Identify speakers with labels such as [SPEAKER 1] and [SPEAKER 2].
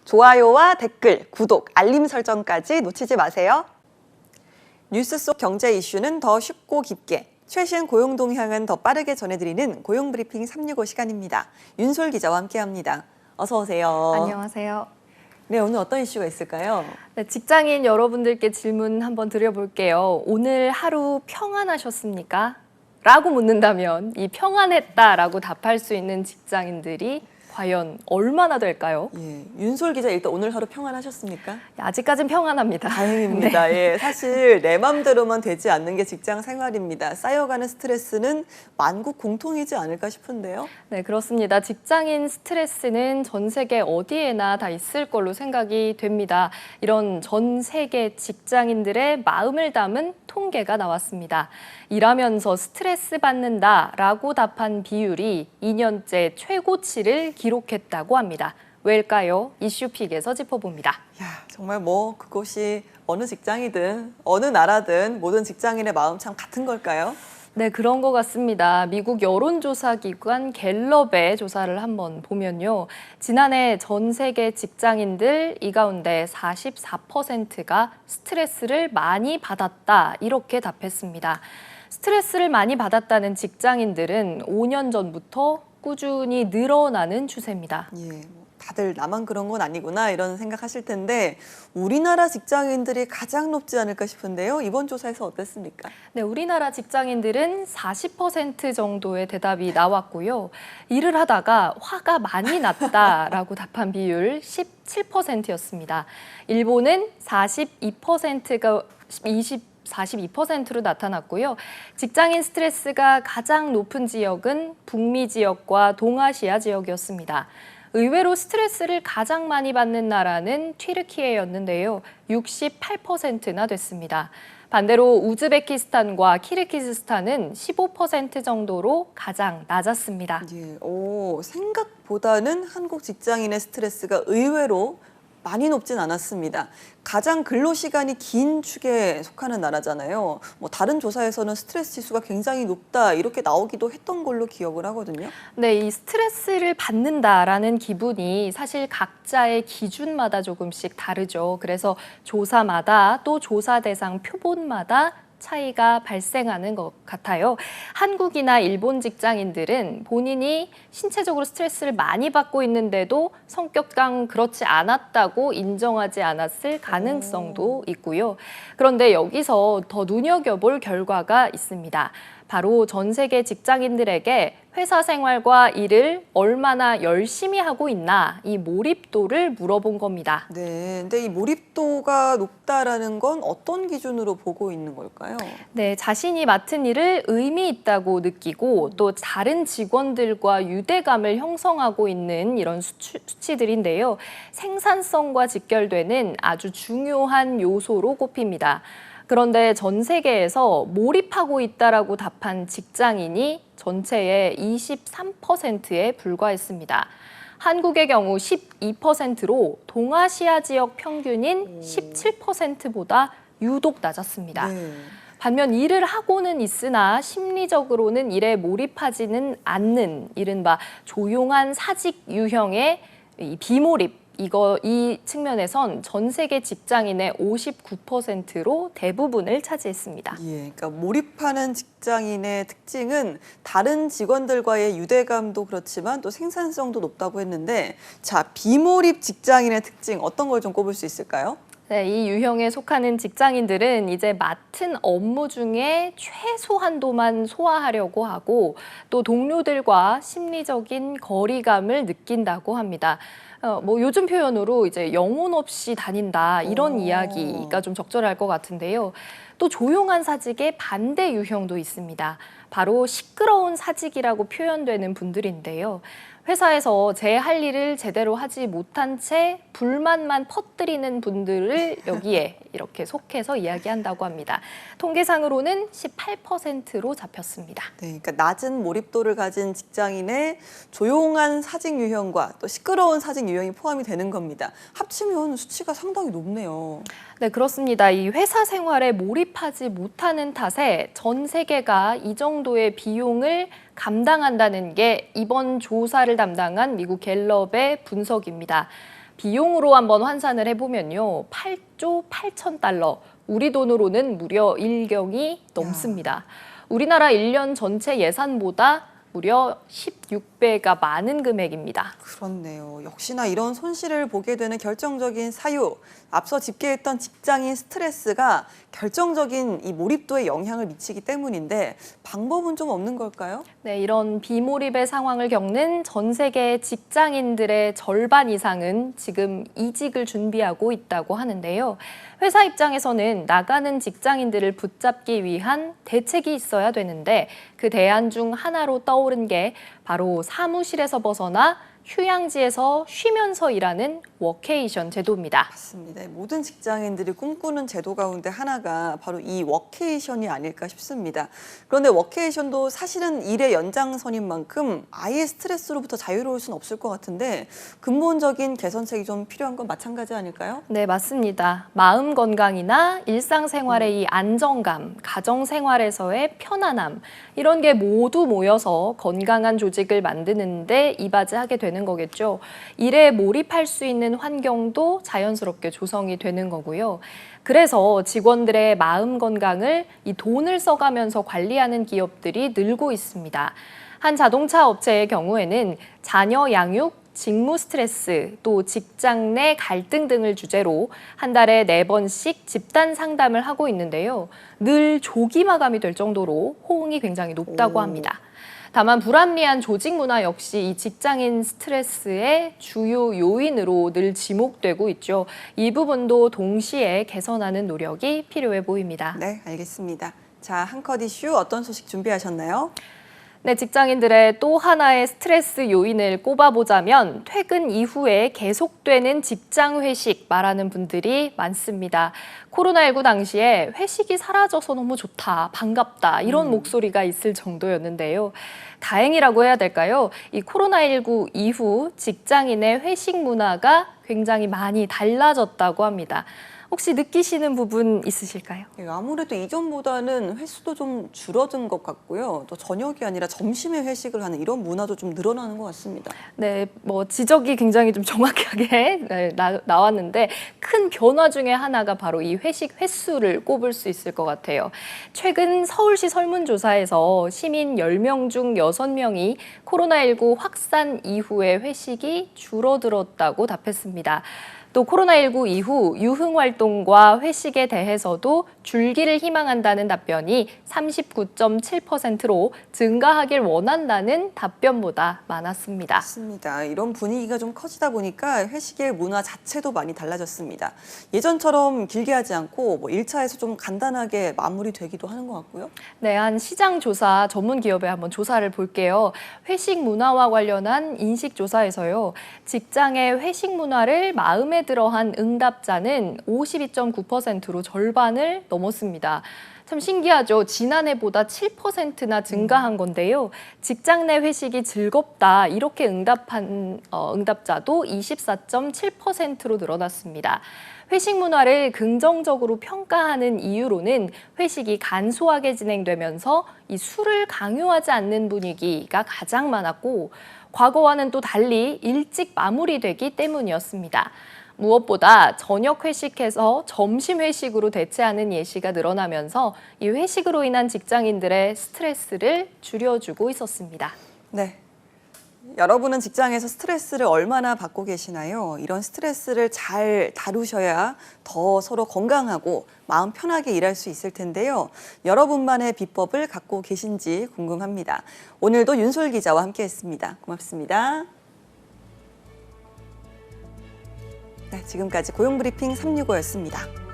[SPEAKER 1] 좋아요와 댓글, 구독, 알림 설정까지 놓치지 마세요. 뉴스 속 경제 이슈는 더 쉽고 깊게, 최신 고용 동향은 더 빠르게 전해드리는 고용브리핑 365 시간입니다. 윤솔 기자와 함께합니다. 어서 오세요.
[SPEAKER 2] 안녕하세요.
[SPEAKER 1] 네, 오늘 어떤 이슈가 있을까요?
[SPEAKER 2] 네, 직장인 여러분들께 질문 한번 드려볼게요. 오늘 하루 평안하셨습니까? 라고 묻는다면 이 평안했다라고 답할 수 있는 직장인들이 과연 얼마나 될까요?
[SPEAKER 1] 예, 윤솔 기자 일단 오늘 하루 평안하셨습니까?
[SPEAKER 2] 아직까진 평안합니다.
[SPEAKER 1] 다행입니다.
[SPEAKER 2] 네.
[SPEAKER 1] 예, 사실 내 맘대로만 되지 않는 게 직장 생활입니다. 쌓여가는 스트레스는 만국 공통이지 않을까 싶은데요.
[SPEAKER 2] 네, 그렇습니다. 직장인 스트레스는 전 세계 어디에나 다 있을 걸로 생각이 됩니다. 이런 전 세계 직장인들의 마음을 담은 통계가 나왔습니다. 일하면서 스트레스 받는다라고 답한 비율이 2년째 최고치를 기록했다고 합니다. 왜일까요? 이슈픽에서 짚어봅니다.
[SPEAKER 1] 야, 정말 그것이 어느 직장이든 어느 나라든 모든 직장인의 마음 참 같은 걸까요?
[SPEAKER 2] 네, 그런 것 같습니다. 미국 여론조사 기관 갤럽의 조사를 한번 보면요. 지난해 전 세계 직장인들 이 가운데 44%가 스트레스를 많이 받았다 이렇게 답했습니다. 스트레스를 많이 받았다는 직장인들은 5년 전부터 꾸준히 늘어나는 추세입니다.
[SPEAKER 1] 예, 다들 나만 그런 건 아니구나 이런 생각하실 텐데 우리나라 직장인들이 가장 높지 않을까 싶은데요. 이번 조사에서 어땠습니까?
[SPEAKER 2] 네, 우리나라 직장인들은 40% 정도의 대답이 나왔고요. 일을 하다가 화가 많이 났다라고 답한 비율 17%였습니다. 일본은 42%가 42%로 나타났고요. 직장인 스트레스가 가장 높은 지역은 북미 지역과 동아시아 지역이었습니다. 의외로 스트레스를 가장 많이 받는 나라는 튀르키예였는데요. 68%나 됐습니다. 반대로 우즈베키스탄과 키르기즈스탄은 15% 정도로 가장 낮았습니다.
[SPEAKER 1] 예, 생각보다는 한국 직장인의 스트레스가 의외로 많이 높진 않았습니다. 가장 근로시간이 긴 축에 속하는 나라잖아요. 다른 조사에서는 스트레스 지수가 굉장히 높다 이렇게 나오기도 했던 걸로 기억을 하거든요.
[SPEAKER 2] 네, 이 스트레스를 받는다라는 기분이 사실 각자의 기준마다 조금씩 다르죠. 그래서 조사마다 또 조사 대상 표본마다 차이가 발생하는 것 같아요. 한국이나 일본 직장인들은 본인이 신체적으로 스트레스를 많이 받고 있는데도 성격상 그렇지 않았다고 인정하지 않았을 가능성도 있고요. 그런데 여기서 더 눈여겨볼 결과가 있습니다. 바로 전 세계 직장인들에게 회사 생활과 일을 얼마나 열심히 하고 있나 이 몰입도를 물어본 겁니다.
[SPEAKER 1] 네, 근데 이 몰입도가 높다라는 건 어떤 기준으로 보고 있는 걸까요?
[SPEAKER 2] 네, 자신이 맡은 일을 의미 있다고 느끼고 또 다른 직원들과 유대감을 형성하고 있는 이런 수치들인데요. 생산성과 직결되는 아주 중요한 요소로 꼽힙니다. 그런데 전 세계에서 몰입하고 있다라고 답한 직장인이 전체의 23%에 불과했습니다. 한국의 경우 12%로 동아시아 지역 평균인 17%보다 유독 낮았습니다.
[SPEAKER 1] 네. 반면
[SPEAKER 2] 반면 일을 하고는 있으나 심리적으로는 일에 몰입하지는 않는 이른바 조용한 사직 유형의 이 비몰입, 이 측면에선 전 세계 직장인의 59%로 대부분을 차지했습니다.
[SPEAKER 1] 예, 그러니까 몰입하는 직장인의 특징은 다른 직원들과의 유대감도 그렇지만 또 생산성도 높다고 했는데, 자, 비몰입 직장인의 특징 어떤 걸 좀 꼽을 수 있을까요?
[SPEAKER 2] 네, 이 유형에 속하는 직장인들은 이제 맡은 업무 중에 최소 한도만 소화하려고 하고 또 동료들과 심리적인 거리감을 느낀다고 합니다. 요즘 표현으로 이제 영혼 없이 다닌다 이런 이야기가 좀 적절할 것 같은데요. 또 조용한 사직의 반대 유형도 있습니다. 바로 시끄러운 사직이라고 표현되는 분들인데요. 회사에서 제 할 일을 제대로 하지 못한 채 불만만 퍼뜨리는 분들을 여기에 이렇게 속해서 이야기한다고 합니다. 통계상으로는 18%로 잡혔습니다.
[SPEAKER 1] 네, 그러니까 낮은 몰입도를 가진 직장인의 조용한 사직 유형과 또 시끄러운 사직 유형이 포함이 되는 겁니다. 합치면 수치가 상당히 높네요.
[SPEAKER 2] 네, 그렇습니다. 이 회사 생활에 몰입하지 못하는 탓에 전 세계가 이 정도의 비용을 감당한다는 게 이번 조사를 담당한 미국 갤럽의 분석입니다. 비용으로 한번 환산을 해보면요. 8조 8천 달러, 우리 돈으로는 무려 1경이 넘습니다. 우리나라 1년 전체 예산보다 무려 16배가 많은 금액입니다.
[SPEAKER 1] 그렇네요. 역시나 이런 손실을 보게 되는 결정적인 사유, 앞서 집계했던 직장인 스트레스가 결정적인 이 몰입도에 영향을 미치기 때문인데 방법은 좀 없는 걸까요?
[SPEAKER 2] 네, 이런 비몰입의 상황을 겪는 전 세계 직장인들의 절반 이상은 지금 이직을 준비하고 있다고 하는데요. 회사 입장에서는 나가는 직장인들을 붙잡기 위한 대책이 있어야 되는데 그 대안 중 하나로 떠오른 게 바로 사무실에서 벗어나 휴양지에서 쉬면서 일하는 워케이션 제도입니다.
[SPEAKER 1] 맞습니다. 모든 직장인들이 꿈꾸는 제도 가운데 하나가 바로 이 워케이션이 아닐까 싶습니다. 그런데 워케이션도 사실은 일의 연장선인 만큼 아예 스트레스로부터 자유로울 수는 없을 것 같은데 근본적인 개선책이 좀 필요한 건 마찬가지 아닐까요?
[SPEAKER 2] 네, 맞습니다. 마음 건강이나 일상생활의 이 안정감, 가정생활에서의 편안함, 이런 게 모두 모여서 건강한 조직을 만드는데 이바지하게 되는 거겠죠. 일에 몰입할 수 있는 환경도 자연스럽게 조성이 되는 거고요. 그래서 직원들의 마음 건강을 이 돈을 써가면서 관리하는 기업들이 늘고 있습니다. 한 자동차 업체의 경우에는 자녀 양육, 직무 스트레스, 또 직장 내 갈등 등을 주제로 한 달에 4번씩 집단 상담을 하고 있는데요. 늘 조기 마감이 될 정도로 호응이 굉장히 높다고 합니다. 다만 불합리한 조직 문화 역시 이 직장인 스트레스의 주요 요인으로 늘 지목되고 있죠. 이 부분도 동시에 개선하는 노력이 필요해 보입니다.
[SPEAKER 1] 네, 알겠습니다. 자, 한 컷 이슈 어떤 소식 준비하셨나요?
[SPEAKER 2] 네, 직장인들의 또 하나의 스트레스 요인을 꼽아보자면 퇴근 이후에 계속되는 직장 회식 말하는 분들이 많습니다. 코로나19 당시에 회식이 사라져서 너무 좋다, 반갑다 이런 목소리가 있을 정도였는데요. 다행이라고 해야 될까요? 이 코로나19 이후 직장인의 회식 문화가 굉장히 많이 달라졌다고 합니다. 혹시 느끼시는 부분 있으실까요?
[SPEAKER 1] 아무래도 이전보다는 횟수도 좀 줄어든 것 같고요. 또 저녁이 아니라 점심에 회식을 하는 이런 문화도 좀 늘어나는 것 같습니다.
[SPEAKER 2] 네, 지적이 굉장히 좀 정확하게 나왔는데 큰 변화 중에 하나가 바로 이 회식 횟수를 꼽을 수 있을 것 같아요. 최근 서울시 설문조사에서 시민 10명 중 6명이 코로나19 확산 이후에 회식이 줄어들었다고 답했습니다. 또 코로나19 이후 유흥활동과 회식에 대해서도 줄기를 희망한다는 답변이 39.7%로 증가하길 원한다는 답변보다 많았습니다.
[SPEAKER 1] 맞습니다. 이런 분위기가 좀 커지다 보니까 회식의 문화 자체도 많이 달라졌습니다. 예전처럼 길게 하지 않고 1차에서 좀 간단하게 마무리되기도 하는 것 같고요.
[SPEAKER 2] 네, 한 시장 조사 전문 기업에 한번 조사를 볼게요. 회식 문화와 관련한 인식 조사에서요. 직장의 회식 문화를 마음에 들어한 응답자는 52.9%로 절반을 넘었습니다. 참 신기하죠. 지난해보다 7%나 증가한 건데요. 직장 내 회식이 즐겁다 이렇게 응답한 응답자도 24.7%로 늘어났습니다. 회식 문화를 긍정적으로 평가하는 이유로는 회식이 간소하게 진행되면서 이 술을 강요하지 않는 분위기가 가장 많았고 과거와는 또 달리 일찍 마무리되기 때문이었습니다. 무엇보다 저녁 회식해서 점심 회식으로 대체하는 예시가 늘어나면서 이 회식으로 인한 직장인들의 스트레스를 줄여주고 있었습니다.
[SPEAKER 1] 네. 여러분은 직장에서 스트레스를 얼마나 받고 계시나요? 이런 스트레스를 잘 다루셔야 더 서로 건강하고 마음 편하게 일할 수 있을 텐데요. 여러분만의 비법을 갖고 계신지 궁금합니다. 오늘도 윤솔 기자와 함께했습니다. 고맙습니다. 네, 지금까지 고용브리핑 365였습니다.